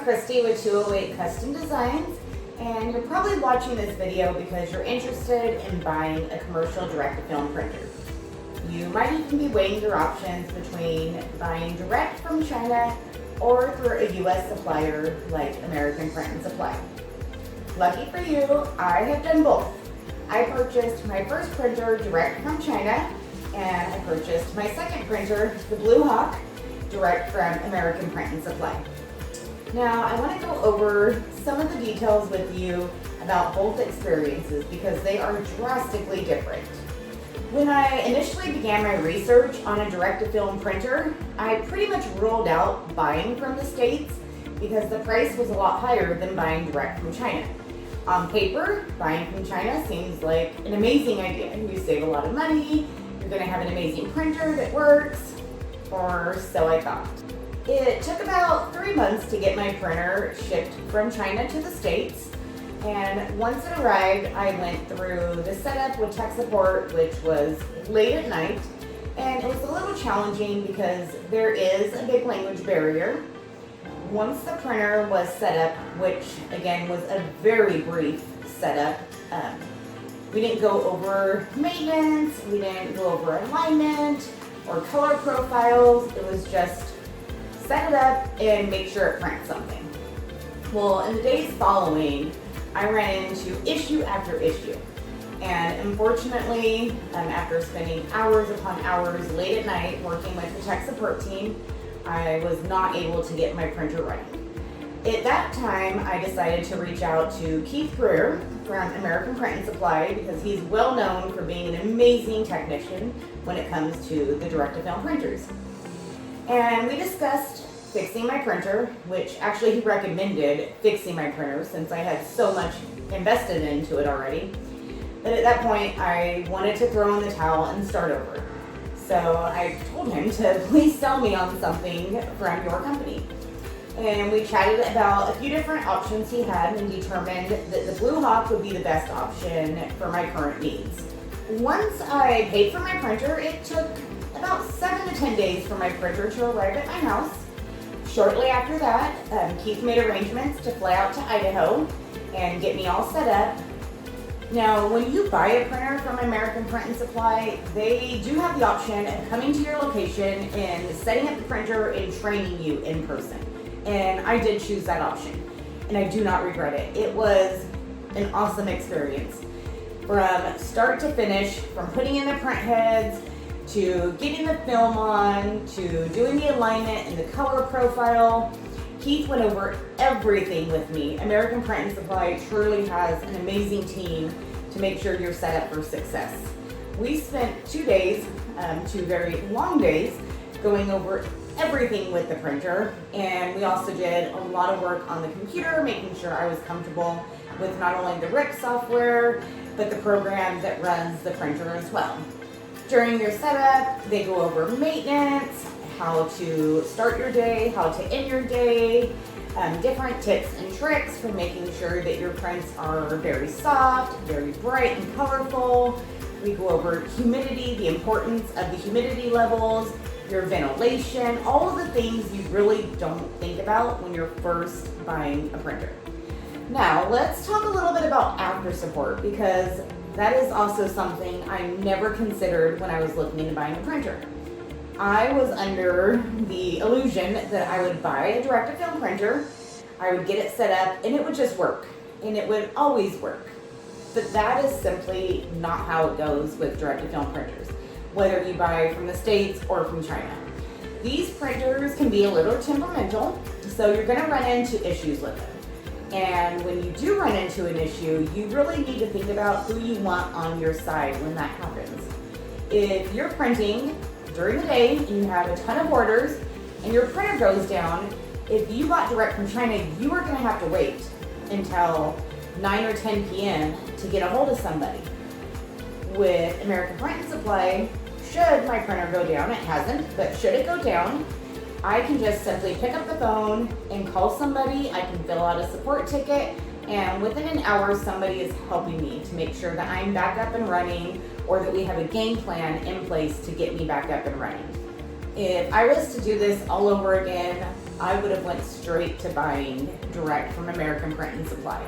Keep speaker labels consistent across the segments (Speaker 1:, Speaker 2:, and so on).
Speaker 1: Kristi with 208 Custom Designs, and you're probably watching this video because you're interested in buying a commercial direct-to-film printer. You might even be weighing your options between buying direct from China or through a U.S. supplier like American Print & Supply. Lucky for you, I have done both. I purchased my first printer direct from China, and I purchased my second printer, the Blue Hawk, direct from American Print & Supply. Now, I want to go over some of the details with you about both experiences because they are drastically different. When I initially began my research on a direct-to-film printer, I pretty much ruled out buying from the States because the price was a lot higher than buying direct from China. On paper, buying from China seems like an amazing idea. You save a lot of money, you're going to have an amazing printer that works, or so I thought. It took about 3 months to get my printer shipped from China to the States, and once it arrived, I went through the setup with tech support, which was late at night, and it was a little challenging because there is a big language barrier. Once the printer was set up, which again was a very brief setup, we didn't go over maintenance, we didn't go over alignment or color profiles. It was just set it up and make sure it prints something. Well, in the days following, I ran into issue after issue. And unfortunately, after spending hours upon hours late at night working with the tech support team, I was not able to get my printer running. At that time, I decided to reach out to Keith Greer from American Print & Supply because he's well known for being an amazing technician when it comes to the direct-to-film printers. And we discussed fixing my printer, which actually he recommended fixing my printer since I had so much invested into it already. But at that point, I wanted to throw in the towel and start over. So I told him to please sell me on something from your company. And we chatted about a few different options he had and determined that the Blue Hawk would be the best option for my current needs. Once I paid for my printer, it took about 7 to 10 days for my printer to arrive at my house. Shortly after that, Keith made arrangements to fly out to Idaho and get me all set up. Now, when you buy a printer from American Print & Supply, they do have the option of coming to your location and setting up the printer and training you in person. And I did choose that option, and I do not regret it. It was an awesome experience. From start to finish, from putting in the print heads, to getting the film on, to doing the alignment and the color profile, Keith went over everything with me. American Print & Supply truly has an amazing team to make sure you're set up for success. We spent 2 days, 2 very long days, going over everything with the printer, and we also did a lot of work on the computer, making sure I was comfortable with not only the RIP software, but the program that runs the printer as well. During your setup, they go over maintenance, how to start your day, how to end your day, different tips and tricks for making sure that your prints are very soft, very bright and colorful. We go over humidity, the importance of the humidity levels, your ventilation, all of the things you really don't think about when you're first buying a printer. Now, let's talk a little bit about after support because that is also something I never considered when I was looking into buying a printer. I was under the illusion that I would buy a direct-to-film printer, I would get it set up, and it would just work, and it would always work. But that is simply not how it goes with direct-to-film printers, whether you buy from the States or from China. These printers can be a little temperamental, so you're going to run into issues with them. And when you do run into an issue, you really need to think about who you want on your side when that happens. If you're printing during the day and you have a ton of orders and your printer goes down, if you bought direct from China, you are going to have to wait until 9 or 10 p.m. to get a hold of somebody. With American Print & Supply, should my printer go down, it hasn't, but should it go down, I can just simply pick up the phone and call somebody. I can fill out a support ticket, and within an hour, somebody is helping me to make sure that I'm back up and running or that we have a game plan in place to get me back up and running. If I was to do this all over again, I would have went straight to buying direct from American Print and Supply.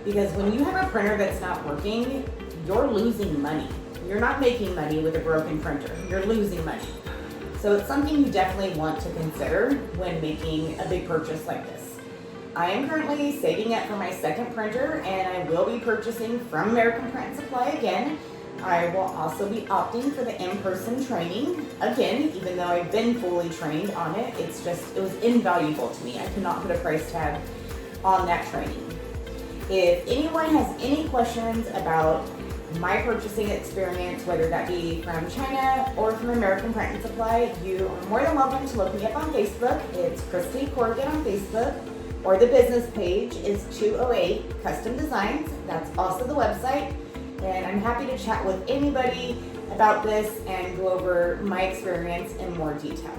Speaker 1: Because when you have a printer that's not working, you're losing money. You're not making money with a broken printer. You're losing money. So it's something you definitely want to consider when making a big purchase like this. I am currently saving up for my second printer, and I will be purchasing from American Print and Supply again. I will also be opting for the in-person training again, even though I've been fully trained on it. It was invaluable to me. I could not put a price tag on that training. If anyone has any questions about my purchasing experience, whether that be from China or from American Print and Supply, you are more than welcome to look me up on Facebook. It's Kristi Corrigan on Facebook, or the business page is 208 Custom Designs. That's also the website. And I'm happy to chat with anybody about this and go over my experience in more detail.